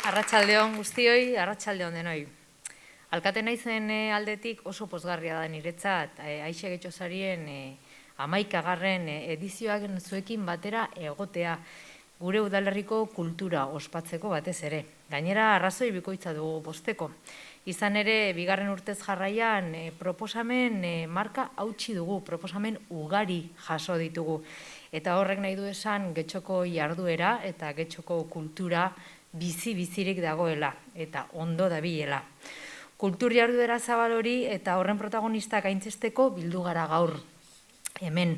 Arratsaldeon guztioi, arratsaldeon denoi. Alkate naizen aldetik oso pozgarria da niretzat, Aixe Getxosarien 11. Edizioak zuekin batera egotea, gure udalerriko kultura ospatzeko batez ere. Gainera, arrazoi bikoitza dugu bosteko. Izan ere, bigarren urtez jarraian proposamen marka hautsi dugu, proposamen ugari jaso ditugu. Eta horrek nahi du esan Getxoko jarduera eta Getxoko kultura bizi-bizirik dagoela eta ondo dabilela. Kultur jarduera zabal hori eta horren protagonistak aintzesteko bildu gara gaur hemen.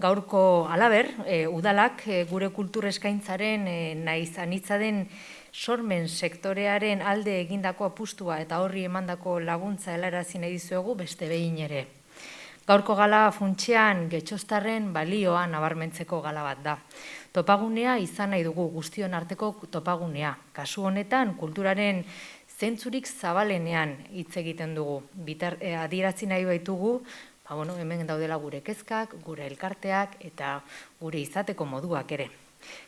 Gaurko halaber, udalak gure kultur eskaintzaren naiz anitza den sormen sektorearen alde egindako apustua eta horri emandako laguntza helarazi nahi dizuegu beste behin ere. Gaurko gala funtsean Getxostarren balioa nabarmentzeko gala bat da. Topagunea izan nahi dugu, guztion arteko topagunea. Kasu honetan, kulturaren zentzurik zabalenean hitz egiten dugu. Adierazi nahi baitugu, hemen daudela gure kezkak, gure elkarteak eta gure izateko moduak ere.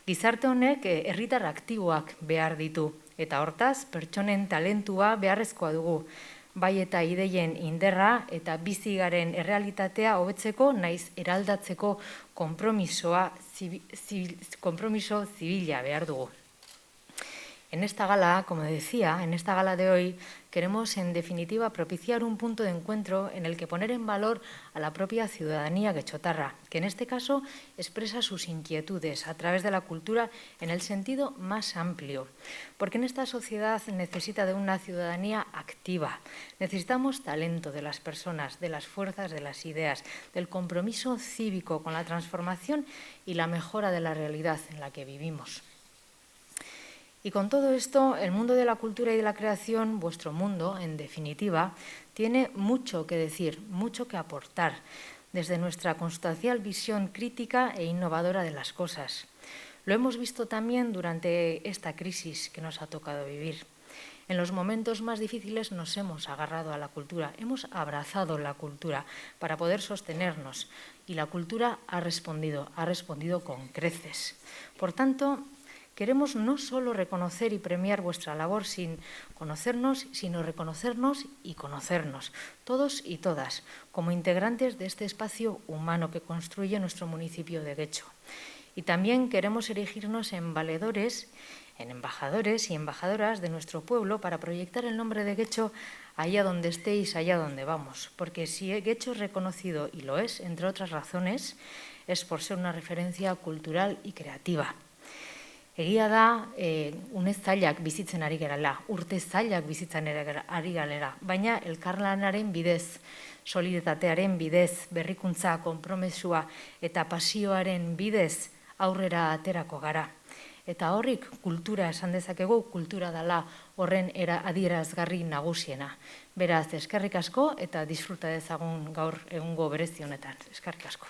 Gizarte honek herritar aktiboak behar ditu eta hortaz pertsonen talentua beharrezkoa dugu. Bai eta ideien inderra eta bizi garen errealitatea hobetzeko naiz eraldatzeko konpromiso zibila behar dugu. En esta gala, como decía, en esta gala de hoy, queremos en definitiva propiciar un punto de encuentro en el que poner en valor a la propia ciudadanía guechotarra, que en este caso expresa sus inquietudes a través de la cultura en el sentido más amplio. Porque en esta sociedad necesita de una ciudadanía activa. Necesitamos talento de las personas, de las fuerzas, de las ideas, del compromiso cívico con la transformación y la mejora de la realidad en la que vivimos. Y con todo esto, el mundo de la cultura y de la creación, vuestro mundo, en definitiva, tiene mucho que decir, mucho que aportar, desde nuestra constancial visión crítica e innovadora de las cosas. Lo hemos visto también durante esta crisis que nos ha tocado vivir. En los momentos más difíciles nos hemos agarrado a la cultura, hemos abrazado la cultura para poder sostenernos y la cultura ha respondido con creces. Por tanto, queremos no solo reconocer y premiar vuestra labor sin conocernos, sino reconocernos y conocernos, todos y todas, como integrantes de este espacio humano que construye nuestro municipio de Getxo. Y también queremos erigirnos en valedores, en embajadores y embajadoras de nuestro pueblo para proyectar el nombre de Getxo allá donde estéis, allá donde vamos. Porque si Getxo es reconocido, y lo es, entre otras razones, es por ser una referencia cultural y creativa. Egia da, une zailak bizitzen ari garela, urte zailak bizitzen ari garela, baina elkarlanaren bidez, solidaritatearen bidez, berrikuntza, konpromesua eta pasioaren bidez aurrera aterako gara. Eta horrik kultura esan dezakegu, kultura dela horren adierazgarri nagusiena. Beraz, eskerrik asko eta disfruta dezagun gaur egungo berezi honetan. Eskerrik asko.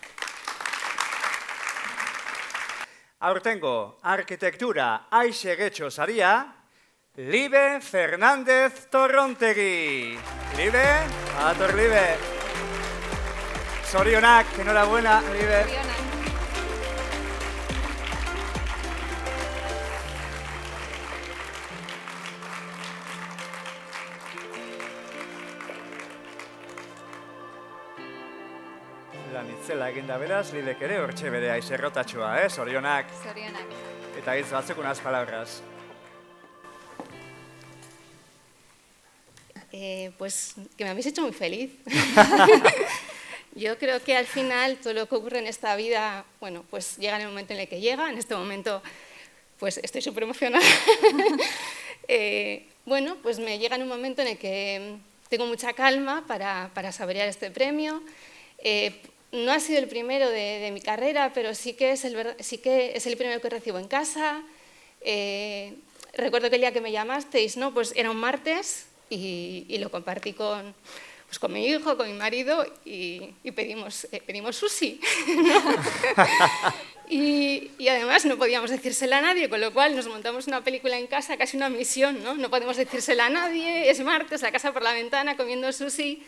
Aurtengo arkitektura Aixe Getxosaria, Libe Fernández Torrontegi. Libe, ator Libe. Zorionak, enhorabuena, Libe. Lanitzela eginda beraz, Libek ere hortxe bere aizerrotatxoa, zorionak. Zorionak. Eta hitz batzuk unas palabras. Pues que me habéis hecho muy feliz. Yo creo que al final todo lo que ocurre en esta vida, bueno, pues llega en el momento en el que llega. En este momento, pues estoy súper emocionada. Bueno, pues me llega en un momento en el que tengo mucha calma para saborear este premio. No ha sido el primero de mi carrera, pero sí que es el primero que recibo en casa. Recuerdo que el día que me llamasteis, ¿no? Pues era un martes y lo compartí con mi hijo, con mi marido y pedimos sushi, ¿no? Y además no podíamos decírsela a nadie, con lo cual nos montamos una película en casa, casi una misión, ¿no? No podemos decírsela a nadie, es martes, la casa por la ventana comiendo sushi.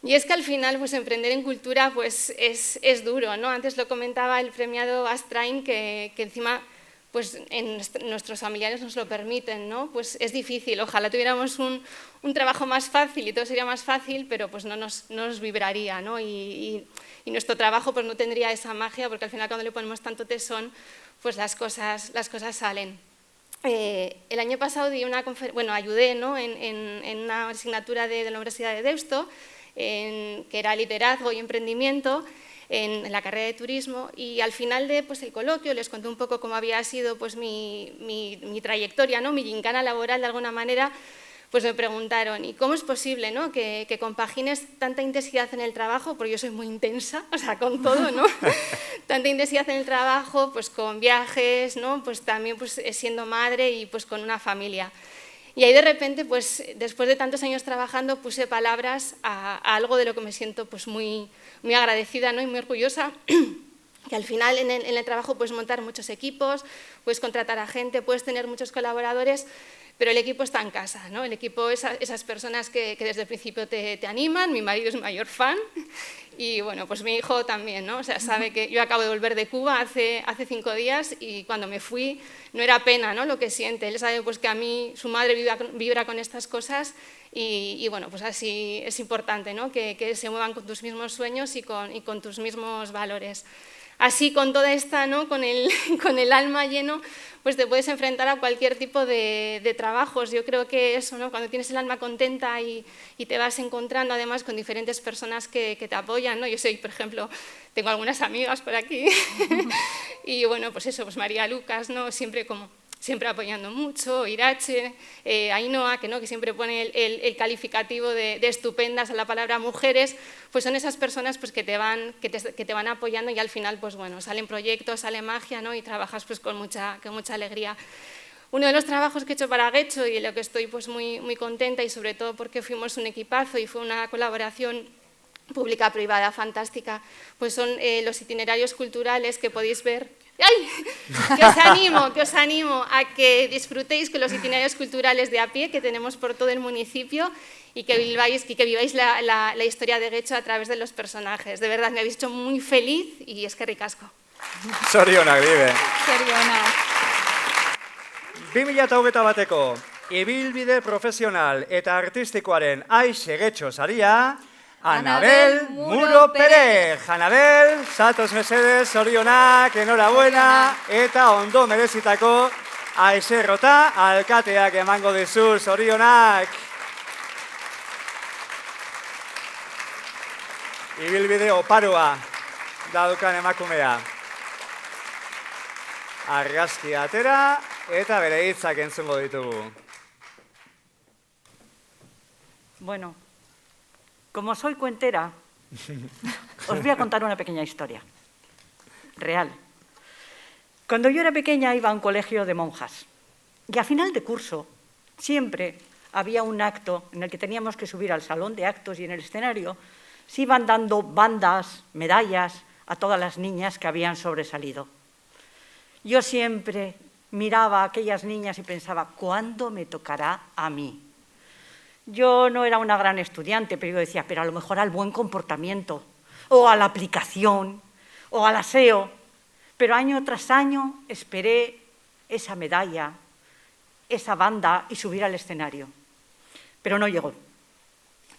Y es que al final, pues emprender en cultura pues, es duro, ¿no? Antes lo comentaba el premiado Astrain, que encima pues nuestros familiares nos lo permiten, ¿no? Pues es difícil, ojalá tuviéramos un trabajo más fácil y todo sería más fácil, pero pues no nos vibraría, ¿no? Y nuestro trabajo pues no tendría esa magia, porque al final cuando le ponemos tanto tesón, pues las cosas salen. El año pasado ayudé, ¿no? en una asignatura de la Universidad de Deusto, que era liderazgo y emprendimiento, en la carrera de turismo, y al final de el coloquio les conté un poco cómo había sido pues, mi trayectoria, ¿no? Mi gincana laboral de alguna manera. Pues me preguntaron, ¿y cómo es posible, ¿no? que compagines tanta intensidad en el trabajo? Porque yo soy muy intensa, o sea, con todo, ¿no? Tanta intensidad en el trabajo, pues con viajes, ¿no? Pues también pues, siendo madre y pues con una familia. Y ahí de repente, pues después de tantos años trabajando, puse palabras a algo de lo que me siento pues muy agradecida, ¿no? Y muy orgullosa. Que al final en el trabajo puedes montar muchos equipos, puedes contratar a gente, puedes tener muchos colaboradores, pero el equipo está en casa, ¿no? El equipo es esas personas que desde el principio te animan. Mi marido es mi mayor fan y bueno, pues mi hijo también, ¿no? O sea, sabe que yo acabo de volver de Cuba hace 5 días y cuando me fui no era pena, ¿no? Lo que siente. Él sabe pues que a mí su madre vibra con estas cosas y bueno, pues así es importante, ¿no? Que se muevan con tus mismos sueños y con tus mismos valores. Así, con toda esta, ¿no? con el alma lleno, pues te puedes enfrentar a cualquier tipo de trabajos. Yo creo que eso, ¿no? Cuando tienes el alma contenta y te vas encontrando además con diferentes personas que te apoyan, ¿no? Yo soy, por ejemplo, tengo algunas amigas por aquí y bueno, pues eso, pues María Lucas, ¿no? Siempre apoyando mucho, Irache, Ainhoa, que siempre pone el calificativo de estupendas a la palabra mujeres, pues son esas personas pues, que te van apoyando y al final pues, bueno, salen proyectos, sale magia, ¿no? Y trabajas pues, con mucha alegría. Uno de los trabajos que he hecho para Getxo y en lo que estoy pues, muy contenta y sobre todo porque fuimos un equipazo y fue una colaboración pública-privada fantástica, pues son los itinerarios culturales que podéis ver. ¡Ay! Que os animo a que disfrutéis con los itinerarios culturales de a pie que tenemos por todo el municipio y que viváis la historia de Getxo a través de los personajes. De verdad, me habéis hecho muy feliz y eskerrik asko. Zorionak, Bibe. Zorionak. 2021 bateko ibilbide profesional eta artistikoaren Aixe Getxo saria, Anabel Muro Pérez. Anabel, zatoz mesedez, zorionak, enhorabuena, eta ondo merezitako Aixe Rota alkateak emango dizu, zorionak. Ibilbide oparoa daukan emakumea. Argazki atera eta bere hitzak entzungo ditugu. Bueno, como soy cuentera, os voy a contar una pequeña historia, real. Cuando yo era pequeña iba a un colegio de monjas y a final de curso siempre había un acto en el que teníamos que subir al salón de actos y en el escenario se iban dando bandas, medallas a todas las niñas que habían sobresalido. Yo siempre miraba a aquellas niñas y pensaba, ¿cuándo me tocará a mí? Yo no era una gran estudiante, pero yo decía, pero a lo mejor al buen comportamiento, o a la aplicación, o al aseo. Pero año tras año esperé esa medalla, esa banda y subir al escenario. Pero no llegó.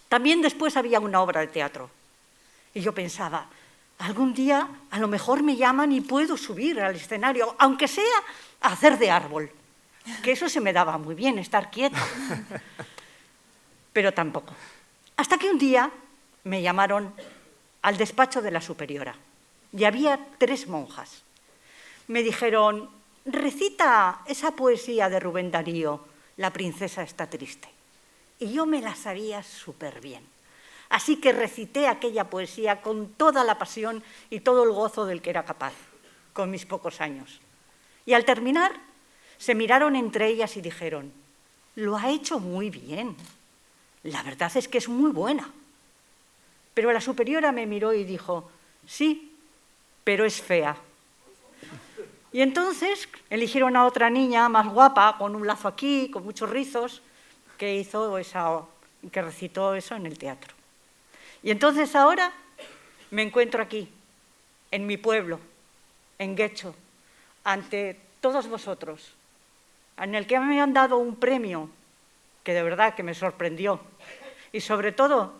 También después había una obra de teatro. Y yo pensaba, algún día a lo mejor me llaman y puedo subir al escenario, aunque sea a hacer de árbol. Que eso se me daba muy bien, estar quieta. Pero tampoco. Hasta que un día me llamaron al despacho de la superiora y había 3 monjas. Me dijeron, recita esa poesía de Rubén Darío, La princesa está triste. Y yo me la sabía súper bien. Así que recité aquella poesía con toda la pasión y todo el gozo del que era capaz, con mis pocos años. Y al terminar, se miraron entre ellas y dijeron, lo ha hecho muy bien. La verdad es que es muy buena. Pero la superiora me miró y dijo, sí, pero es fea. Y entonces eligieron a otra niña más guapa, con un lazo aquí, con muchos rizos, que recitó eso en el teatro. Y entonces ahora me encuentro aquí, en mi pueblo, en Getxo, ante todos vosotros, en el que me han dado un premio que de verdad que me sorprendió. Y sobre todo,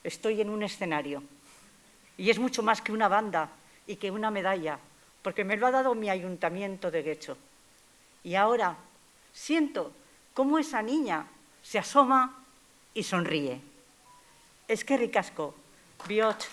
estoy en un escenario. Y es mucho más que una banda y que una medalla, porque me lo ha dado mi ayuntamiento de Getxo. Y ahora siento cómo esa niña se asoma y sonríe. Eskerrik asko, bihotz.